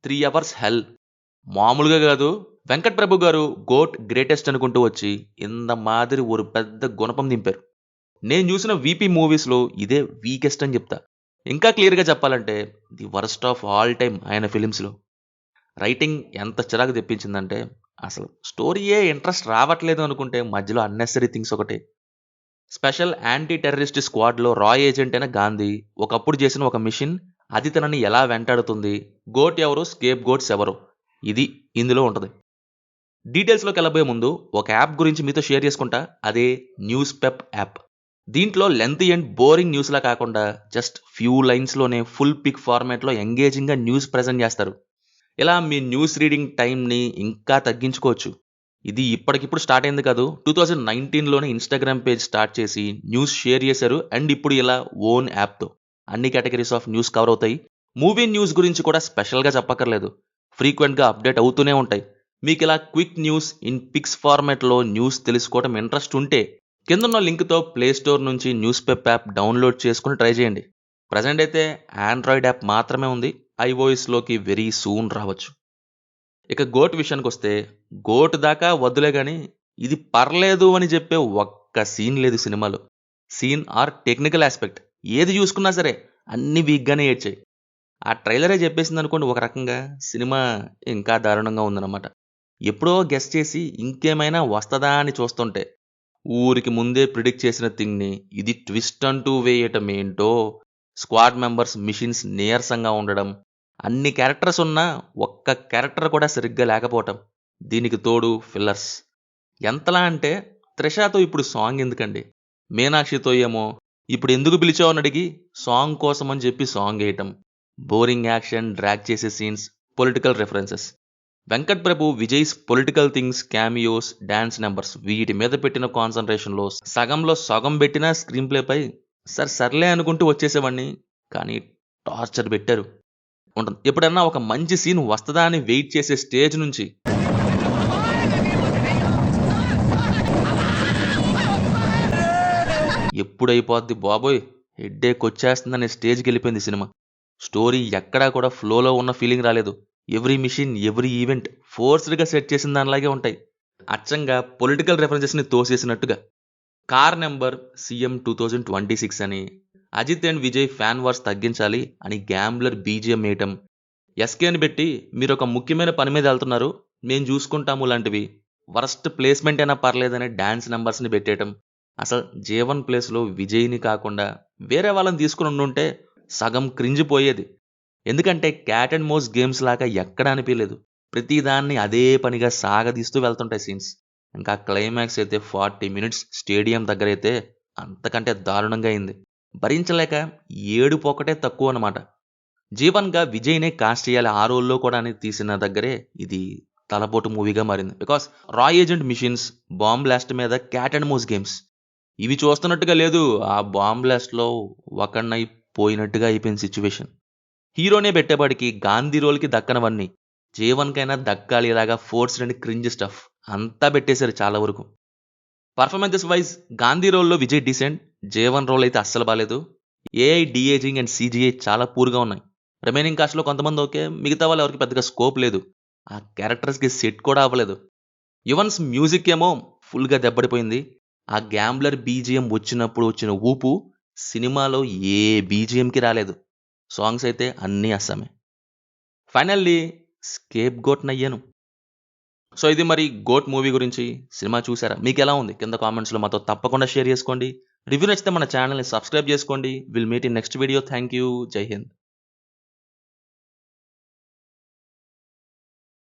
3 hours హెల్. మామూలుగా కాదు. వెంకట్ ప్రభు గారు గోట్ గ్రేటెస్ట్ అనుకుంటూ వచ్చి ఇంత మాదిరి ఒక పెద్ద గుణపం దింపారు. నేను చూసిన వీపీ మూవీస్లో ఇదే వీకెస్ట్ అని చెప్తా. ఇంకా క్లియర్గా చెప్పాలంటే the worst of all time ఆయన ఫిలిమ్స్లో. రైటింగ్ ఎంత చిరాకు తెప్పించిందంటే అసలు స్టోరీయే ఇంట్రెస్ట్ రావట్లేదు అనుకుంటే మధ్యలో అన్నెసరీ థింగ్స్ ఒకటి. స్పెషల్ యాంటీ టెర్రరిస్ట్ స్క్వాడ్లో రాయ్ ఏజెంట్ అయిన గాంధీ ఒకప్పుడు చేసిన ఒక మిషన్, అది తనని ఎలా వెంటాడుతుంది, గోట్ ఎవరు, స్కేప్ గోట్స్ ఎవరు, ఇది ఇందులో ఉంటుంది. డీటెయిల్స్లోకి వెళ్ళబోయే ముందు ఒక యాప్ గురించి మీతో షేర్ చేసుకుంటా. అదే న్యూస్ పెప్ యాప్. దీంట్లో లెంత్ అండ్ బోరింగ్ న్యూస్లా కాకుండా జస్ట్ ఫ్యూ లైన్స్లోనే ఫుల్ పిక్ ఫార్మాట్లో ఎంగేజింగ్గా న్యూస్ ప్రజెంట్ చేస్తారు. ఇలా మీ న్యూస్ రీడింగ్ టైంని ఇంకా తగ్గించుకోవచ్చు. ఇది ఇప్పటికిప్పుడు స్టార్ట్ అయింది కాదు. 2019లోనే ఇన్స్టాగ్రామ్ పేజ్ స్టార్ట్ చేసి న్యూస్ షేర్ చేశారు. అండ్ ఇప్పుడు ఇలా ఓన్ యాప్తో అన్ని కేటగిరీస్ ఆఫ్ న్యూస్ కవర్ అవుతాయి. మూవీ న్యూస్ గురించి కూడా స్పెషల్గా చెప్పక్కర్లేదు. ఫ్రీక్వెంట్గా అప్డేట్ అవుతూనే ఉంటాయి. మీకు ఇలా క్విక్ న్యూస్ ఇన్ పిక్స్ ఫార్మాట్లో న్యూస్ తెలుసుకోవడం ఇంట్రెస్ట్ ఉంటే కిందన్న లింక్తో ప్లే స్టోర్ నుంచి న్యూస్ పెప్ యాప్ డౌన్లోడ్ చేసుకుని ట్రై చేయండి. ప్రజెంట్ అయితే ఆండ్రాయిడ్ యాప్ మాత్రమే ఉంది. ఐఓఎస్లోకి వెరీ సూన్ రావచ్చు. ఇక గోట్ విషయానికి వస్తే గోట్ దాకా వద్దులే కానీ ఇది పర్లేదు అని చెప్పే ఒక్క సీన్ లేదు సినిమాలో. సీన్ ఆర్ టెక్నికల్ ఆస్పెక్ట్ ఏది చూసుకున్నా సరే అన్ని వీక్గానే ఏడ్చాయి. ఆ ట్రైలరే చెప్పేసింది అనుకోండి ఒక రకంగా. సినిమా ఇంకా దారుణంగా ఉందన్నమాట. ఎప్పుడో గెస్ట్ చేసి ఇంకేమైనా వస్తుందా అని చూస్తుంటే ఊరికి ముందే ప్రిడిక్ట్ చేసిన థింగ్ని ఇది ట్విస్ట్ అంటూ వేయటం ఏంటో. స్క్వాడ్ మెంబర్స్ మిషన్స్ నీరసంగా ఉండడం, అన్ని క్యారెక్టర్స్ ఉన్నా ఒక్క క్యారెక్టర్ కూడా సరిగ్గా లేకపోవటం, దీనికి తోడు ఫిల్లర్స్. ఎంతలా అంటే త్రిషాతో ఇప్పుడు సాంగ్ ఎందుకండి, మీనాక్షితో ఏమో ఇప్పుడు ఎందుకు పిలిచావు అని అడిగి సాంగ్ కోసం అని చెప్పి సాంగ్ వేయటం, బోరింగ్ యాక్షన్, డ్రాగ్ చేసే scenes, political references. Venkat Prabhu Vijay's political things, cameos, dance numbers వీటి మీద పెట్టిన కాన్సన్ట్రేషన్లో సగంలో సగం పెట్టిన స్క్రీన్ ప్లేపై సర్లే అనుకుంటూ వచ్చేసేవాడిని. కానీ టార్చర్ పెట్టారు. ఉంటుంది. ఎప్పుడన్నా ఒక మంచి సీన్ వస్తుందా అని వెయిట్ చేసే స్టేజ్ నుంచి ఎప్పుడైపోద్ది బాబోయ్ హెడ్డేక్ వచ్చేస్తుందనే స్టేజ్కి వెళ్ళిపోయింది సినిమా. స్టోరీ ఎక్కడా కూడా ఫ్లోలో ఉన్న ఫీలింగ్ రాలేదు. ఎవ్రీ మిషన్, ఎవ్రీ ఈవెంట్ ఫోర్స్డ్గా సెట్ చేసిన దానిలాగే ఉంటాయి. అచ్చంగా పొలిటికల్ రెఫరెన్సెస్ని తోసేసినట్టుగా. కార్ నెంబర్ సీఎం 2026 అని, Ajith and Vijay fan wars తగ్గించాలి అని గ్యాంబ్లర్ బీజిఎం వేయటం, ఎస్కేని పెట్టి మీరు ఒక ముఖ్యమైన పని మీద వెళ్తున్నారు మేము చూసుకుంటాము లాంటివి, వరస్ట్ ప్లేస్మెంట్ అయినా పర్లేదనే డాన్స్ నెంబర్స్ని పెట్టేయటం. అసలు జీవన్ ప్లేస్లో విజయ్ని కాకుండా వేరే వాళ్ళని తీసుకుని ఉండుంటే సగం క్రింజిపోయేది. ఎందుకంటే క్యాట్ అండ్ మౌస్ గేమ్స్ లాగా ఎక్కడ అనిపించలేదు. ప్రతిదాన్ని అదే పనిగా సాగదీస్తూ వెళ్తుంటాయి సీన్స్. ఇంకా క్లైమాక్స్ అయితే 40 మినిట్స్ స్టేడియం దగ్గర అయితే అంతకంటే దారుణంగా అయింది. భరించలేక ఏడుపు ఒకటే తక్కువ అనమాట. జీవన్గా విజయ్నే కాస్ట్ చేయాలి ఆ రోల్లో కూడా అని తీసిన దగ్గరే ఇది తలపోటు మూవీగా మారింది. బికాస్ రాయ్ ఏజెంట్ మిషన్స్, బాంబ్ బ్లాస్ట్ మీద క్యాట్ అండ్ మౌస్ గేమ్స్ ఇవి చూస్తున్నట్టుగా లేదు. ఆ బాంబ్ బ్లాస్ట్లో ఒకన్నైపోయినట్టుగా అయిపోయింది సిచ్యువేషన్. హీరోనే పెట్టేపాటికి గాంధీ రోల్కి దక్కనవన్నీ జీవన్కైనా దక్కాలి. ఇలాగా ఫోర్స్ అండ్ క్రింజ్ స్టఫ్ అంతా పెట్టేశారు చాలా వరకు. పర్ఫార్మెన్సెస్ వైజ్ గాంధీ రోల్లో విజయ్ డీసెంట్, జీవన్ రోల్ అయితే అస్సలు బాలేదు. ఏఐ డిఏజింగ్ అండ్ సీజీఐ చాలా పూర్గా ఉన్నాయి. రిమైనింగ్ కాస్ట్లో కొంతమంది ఓకే, మిగతా వాళ్ళు ఎవరికి పెద్దగా స్కోప్ లేదు. ఆ క్యారెక్టర్స్కి సెట్ కూడా అవ్వలేదు. యువన్స్ మ్యూజిక్ ఏమో ఫుల్గా దెబ్బడిపోయింది. ఆ గ్యాంబ్లర్ బీజిఎం వచ్చినప్పుడు వచ్చిన ఊపు సినిమాలో ఏ బీజిఎంకి రాలేదు. సాంగ్స్ అయితే అన్నీ అస్సామే. ఫైనల్లీ స్కేప్ గోట్ నయ్యాను. సో ఇది మరి గోట్ మూవీ గురించి. సినిమా చూసారా, మీకు ఎలా ఉంది కింద కామెంట్స్లో మాతో తప్పకుండా షేర్ చేసుకోండి. రివ్యూ నచ్చితే మన ఛానల్ని సబ్స్క్రైబ్ చేసుకోండి. Will meet in next video. Thank you. జై హింద్.